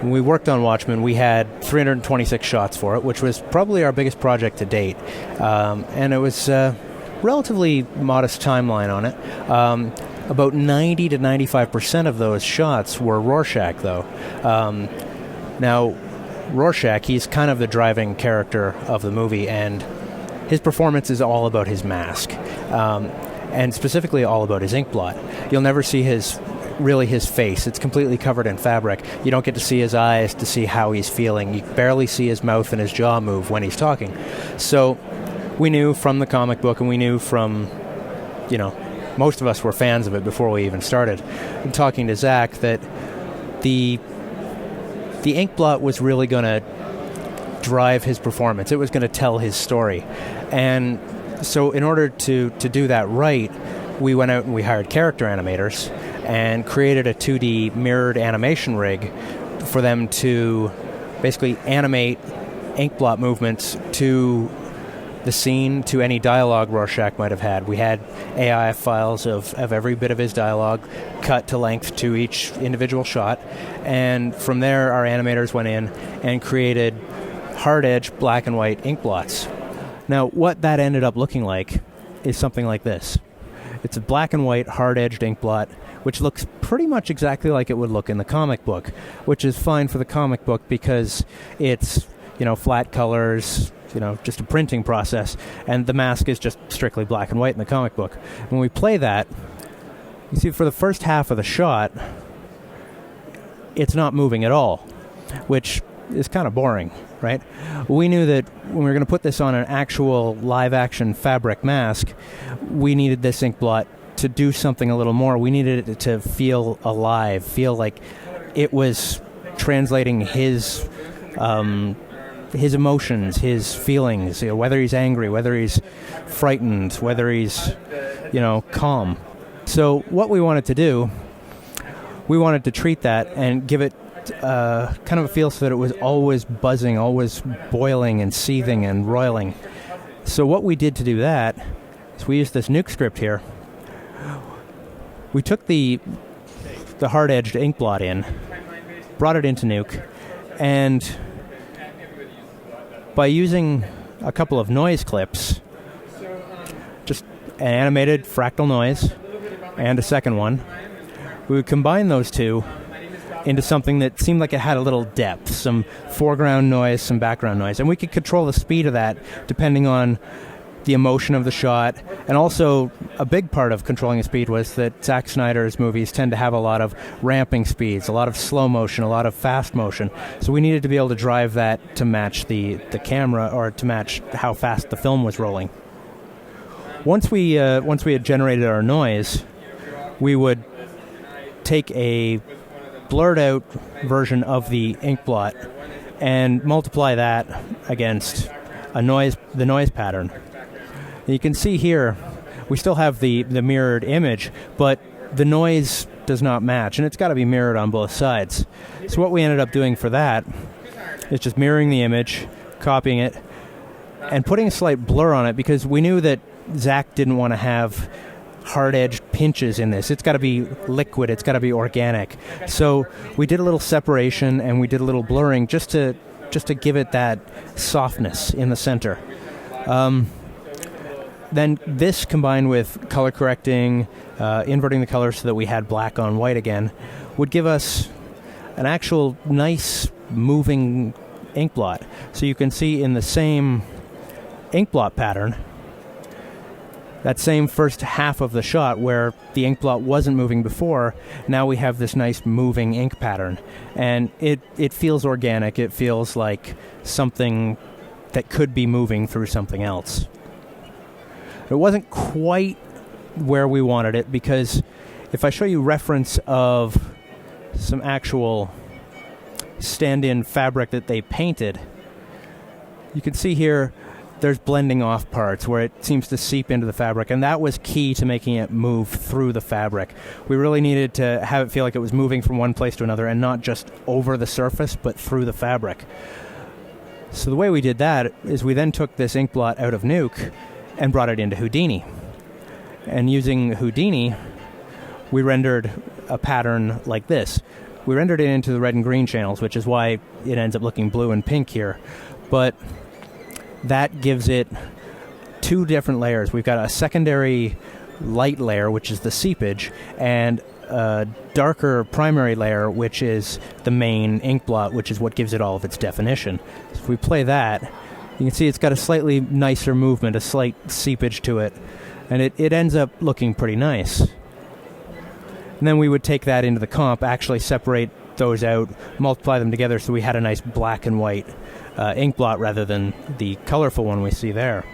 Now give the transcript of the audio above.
when we worked on Watchmen, we had 326 shots for it, which was probably our biggest project to date. And it was a relatively modest timeline on it. About 90 to 95% of those shots were Rorschach, though. Now, Rorschach, he's kind of the driving character of the movie, and his performance is all about his mask, and specifically all about his ink blot. You'll never see his face. It's completely covered in fabric. You don't get to see his eyes to see how he's feeling. You barely see his mouth and his jaw move when he's talking. So we knew from the comic book, and we knew from, most of us were fans of it before we even started. And talking to Zach, that the ink blot was really going to drive his performance. It was going to tell his story. And so in order to do that right, we went out and we hired character animators and created a 2D mirrored animation rig for them to basically animate ink blot movements to the scene, to any dialogue Rorschach might have had. We had AI files of every bit of his dialogue cut to length to each individual shot, and from there our animators went in and created hard-edge black and white ink blots. Now, what that ended up looking like is something like this. It's a black and white hard-edged ink blot, which looks pretty much exactly like it would look in the comic book, which is fine for the comic book because it's, flat colors, just a printing process, and the mask is just strictly black and white in the comic book. When we play that, you see for the first half of the shot, it's not moving at all, which is kind of boring, right? We knew that when we were going to put this on an actual live-action fabric mask, we needed this ink blot to do something a little more. We needed it to feel alive, feel like it was translating his emotions, his feelings, whether he's angry, whether he's frightened, whether he's, calm. So what we wanted to do, we wanted to treat that and give it kind of a feel so that it was always buzzing, always boiling and seething and roiling. So what we did to do that is we used this Nuke script here. We took the hard-edged ink blot in, brought it into Nuke, and by using a couple of noise clips, just an animated fractal noise and a second one, we would combine those two into something that seemed like it had a little depth, some foreground noise, some background noise. And we could control the speed of that depending on the emotion of the shot. And also, a big part of controlling the speed was that Zack Snyder's movies tend to have a lot of ramping speeds, a lot of slow motion, a lot of fast motion. So we needed to be able to drive that to match the camera, or to match how fast the film was rolling. Once we had generated our noise, we would take a blurred out version of the ink blot and multiply that against the noise pattern. You can see here, we still have the mirrored image, but the noise does not match, and it's got to be mirrored on both sides. So what we ended up doing for that is just mirroring the image, copying it, and putting a slight blur on it, because we knew that Zach didn't want to have hard-edged pinches in this. It's got to be liquid, it's got to be organic. So we did a little separation, and we did a little blurring just to give it that softness in the center. Then this, combined with color correcting, inverting the colors so that we had black on white again, would give us an actual nice moving ink blot. So you can see in the same ink blot pattern, that same first half of the shot where the ink blot wasn't moving before, now we have this nice moving ink pattern. And it feels organic. It feels like something that could be moving through something else. It wasn't quite where we wanted it, because if I show you reference of some actual stand-in fabric that they painted, you can see here there's blending off parts where it seems to seep into the fabric, and that was key to making it move through the fabric. We really needed to have it feel like it was moving from one place to another and not just over the surface, but through the fabric. So the way we did that is we then took this ink blot out of Nuke and brought it into Houdini. And using Houdini, we rendered a pattern like this. we rendered it into the red and green channels, which is why it ends up looking blue and pink here. But that gives it two different layers. We've got a secondary light layer, which is the seepage, and a darker primary layer, which is the main ink blot, which is what gives it all of its definition. So if we play that, you can see it's got a slightly nicer movement, a slight seepage to it, and it ends up looking pretty nice. And then we would take that into the comp, actually separate those out, multiply them together so we had a nice black and white ink blot rather than the colorful one we see there.